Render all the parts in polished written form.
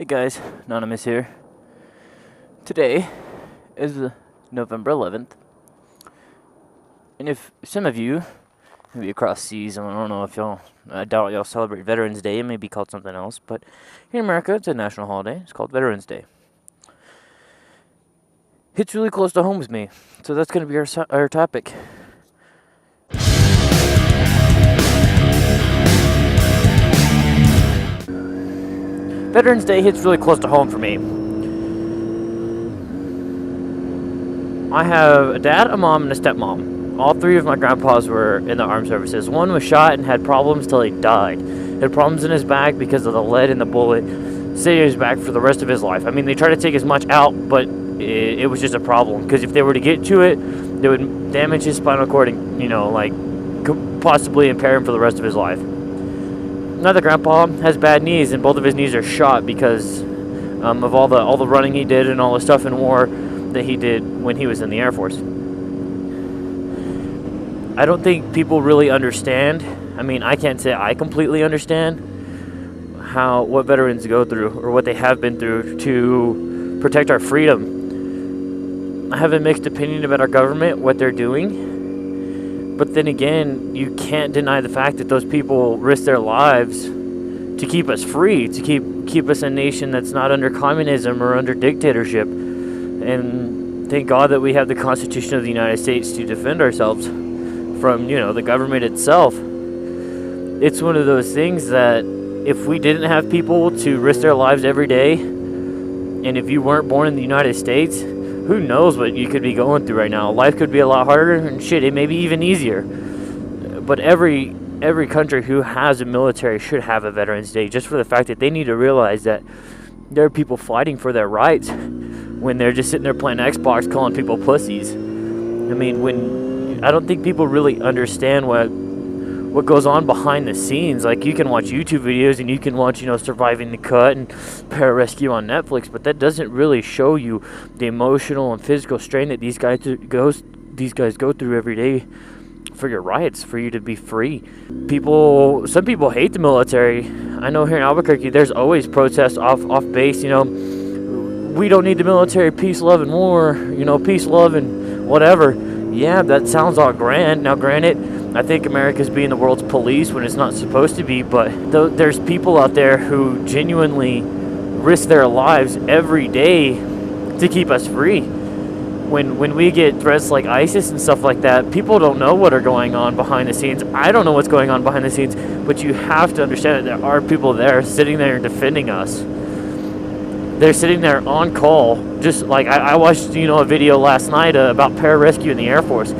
Hey guys, Anonymous here. Today is November 11th, and if some of you, maybe across seas, I don't know if I doubt y'all celebrate Veterans Day. It may be called something else, but here in America, it's a national holiday. It's called Veterans Day. Hits really close to home with me, so that's going to be our topic. Veterans Day hits really close to home for me. I have a dad, a mom, and a stepmom. All three of my grandpas were in the armed services. One was shot and had problems till he died. He had problems in his back because of the lead in the bullet. Stayed in his back for the rest of his life. I mean, they tried to take as much out, but it was just a problem. Because if they were to get to it, they would damage his spinal cord and, could possibly impair him for the rest of his life. Another grandpa has bad knees, and both of his knees are shot because of all the running he did and all the stuff in war that he did when he was in the Air Force. I don't think people really understand. I mean, I can't say I completely understand what veterans go through or what they have been through to protect our freedom. I have a mixed opinion about our government, what they're doing. But then again, you can't deny the fact that those people risk their lives to keep us free, to keep us a nation that's not under communism or under dictatorship. And thank God that we have the Constitution of the United States to defend ourselves from, the government itself. It's one of those things that if we didn't have people to risk their lives every day, and if you weren't born in the United States, who knows what you could be going through right now. Life could be a lot harder, and shit, it may be even easier. But every country who has a military should have a Veterans Day, just for the fact that they need to realize that there are people fighting for their rights when they're just sitting there playing Xbox calling people pussies. I mean, I don't think people really understand what goes on behind the scenes. Like, you can watch YouTube videos and you can watch, Surviving the Cut and Pararescue on Netflix, but that doesn't really show you the emotional and physical strain that these guys go through every day for your rights, for you to be free. Some people hate the military. I know here in Albuquerque, there's always protests off base. We don't need the military. Peace, love, and war. Peace, love, and whatever. Yeah, that sounds all grand. Now, granted, I think America's being the world's police when it's not supposed to be, but there's people out there who genuinely risk their lives every day to keep us free. When we get threats like ISIS and stuff like that, people don't know what are going on behind the scenes. I don't know what's going on behind the scenes, but you have to understand that there are people there sitting there defending us. They're sitting there on call. Just like I watched, a video last night about pararescue in the Air Force.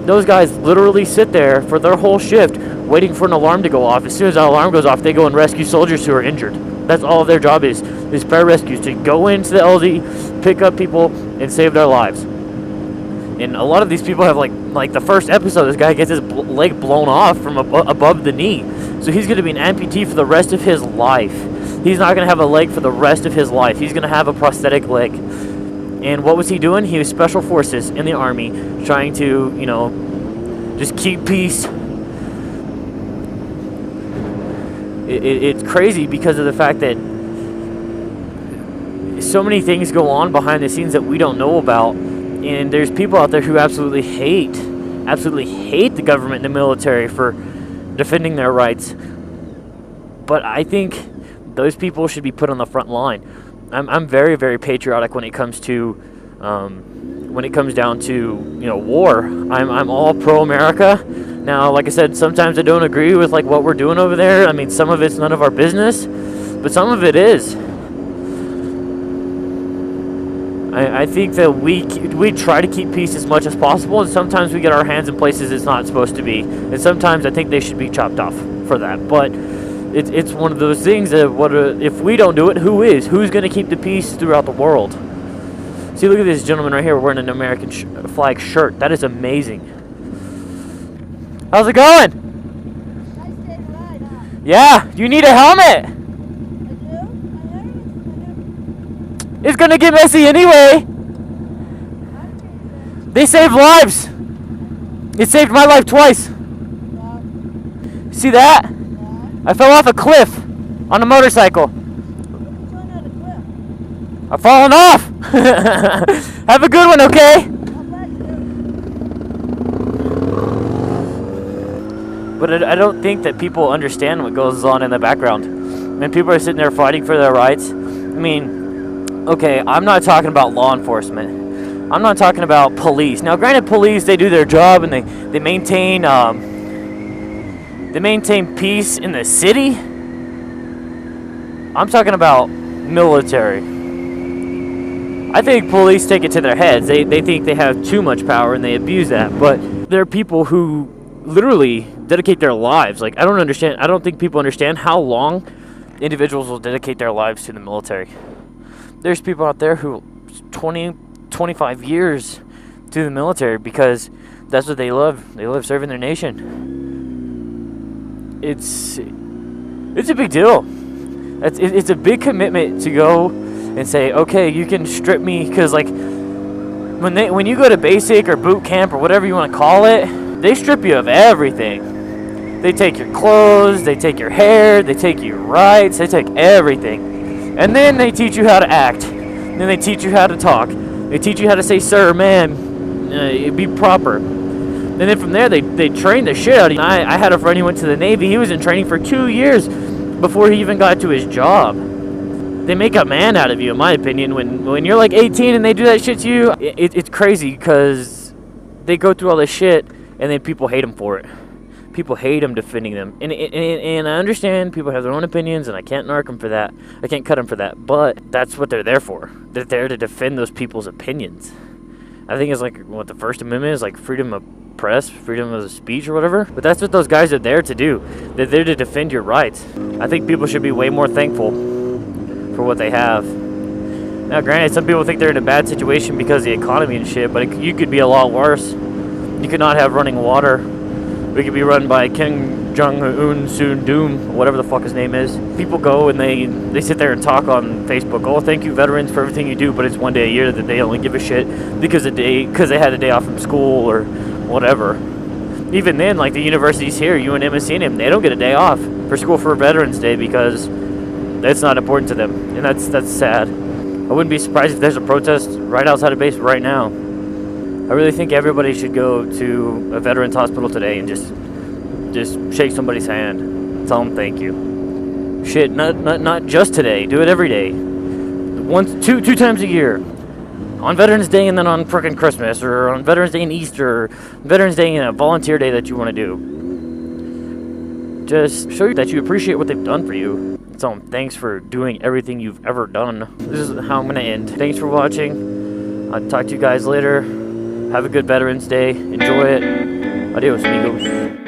Those guys literally sit there for their whole shift waiting for an alarm to go off. As soon as that alarm goes off, they go and rescue soldiers who are injured. That's all their job is pararescues, to go into the LZ, pick up people, and save their lives. And a lot of these people have, like the first episode, this guy gets his leg blown off from above the knee. So he's going to be an amputee for the rest of his life. He's not going to have a leg for the rest of his life. He's going to have a prosthetic leg. And what was he doing? He was Special Forces in the Army, trying to, just keep peace. It's crazy because of the fact that so many things go on behind the scenes that we don't know about. And there's people out there who absolutely hate the government and the military for defending their rights. But I think those people should be put on the front line. I'm very, very patriotic when it comes down to war. I'm all pro America. Now, like I said, sometimes I don't agree with what we're doing over there. I mean, some of it's none of our business, but some of it is. I think that we try to keep peace as much as possible, and sometimes we get our hands in places it's not supposed to be, and sometimes I think they should be chopped off for that. But it's one of those things that if we don't do it, who is? Who's going to keep the peace throughout the world? See, look at this gentleman right here wearing an American flag shirt. That is amazing. How's it going? Yeah, you need a helmet. It's going to get messy anyway. They save lives. It saved my life twice. See that? I fell off a cliff on a motorcycle. I'm falling off. Have a good one, okay? But I don't think that people understand what goes on in the background. And people are sitting there fighting for their rights. I mean, okay, I'm not talking about law enforcement. I'm not talking about police. Now, granted, police, they do their job and they maintain peace in the city. I'm talking about military. I think police take it to their heads. They think they have too much power and they abuse that. But there are people who literally dedicate their lives. Like, I don't think people understand how long individuals will dedicate their lives to the military. There's people out there who 25 years to the military because that's what they love. They love serving their nation. It's a big deal. It's a big commitment to go and say, okay, you can strip me, because like when you go to basic or boot camp or whatever you want to call it, they strip you of everything. They take your clothes, they take your hair, they take your rights, they take everything. And then they teach you how to act. And then they teach you how to talk. They teach you how to say, sir, ma'am, be proper. And then from there, they train the shit out of you. I had a friend who went to the Navy. He was in training for 2 years before he even got to his job. They make a man out of you, in my opinion. When you're like 18 and they do that shit to you, it's crazy because they go through all this shit and then people hate them for it. People hate them defending them. And I understand people have their own opinions and I can't narc them for that. I can't cut them for that. But that's what they're there for. They're there to defend those people's opinions. I think it's like what the First Amendment is, like freedom of press, freedom of speech or whatever. But that's what those guys are there to do. They're there to defend your rights. I think people should be way more thankful for what they have. Now, granted, some people think they're in a bad situation because of the economy and shit, but you could be a lot worse. You could not have running water. We could be run by Kim Jong-un Soon Doom, whatever the fuck his name is. People go and they sit there and talk on Facebook. Oh, thank you, veterans, for everything you do, but it's one day a year that they only give a shit because they had a day off from school or whatever. Even then, like the universities here, UNM and CNM, they don't get a day off for school for Veterans Day because that's not important to them, and that's sad. I wouldn't be surprised if there's a protest right outside of base right now. I really think everybody should go to a veterans hospital today and just shake somebody's hand, tell them thank you. Shit, not just today. Do it every day. Two times a year. On Veterans Day and then on frickin' Christmas, or on Veterans Day and Easter, or Veterans Day and a volunteer day that you want to do. Just show you that you appreciate what they've done for you. Tell them thanks for doing everything you've ever done. This is how I'm going to end. Thanks for watching. I'll talk to you guys later. Have a good Veterans Day. Enjoy it. Adios, amigos.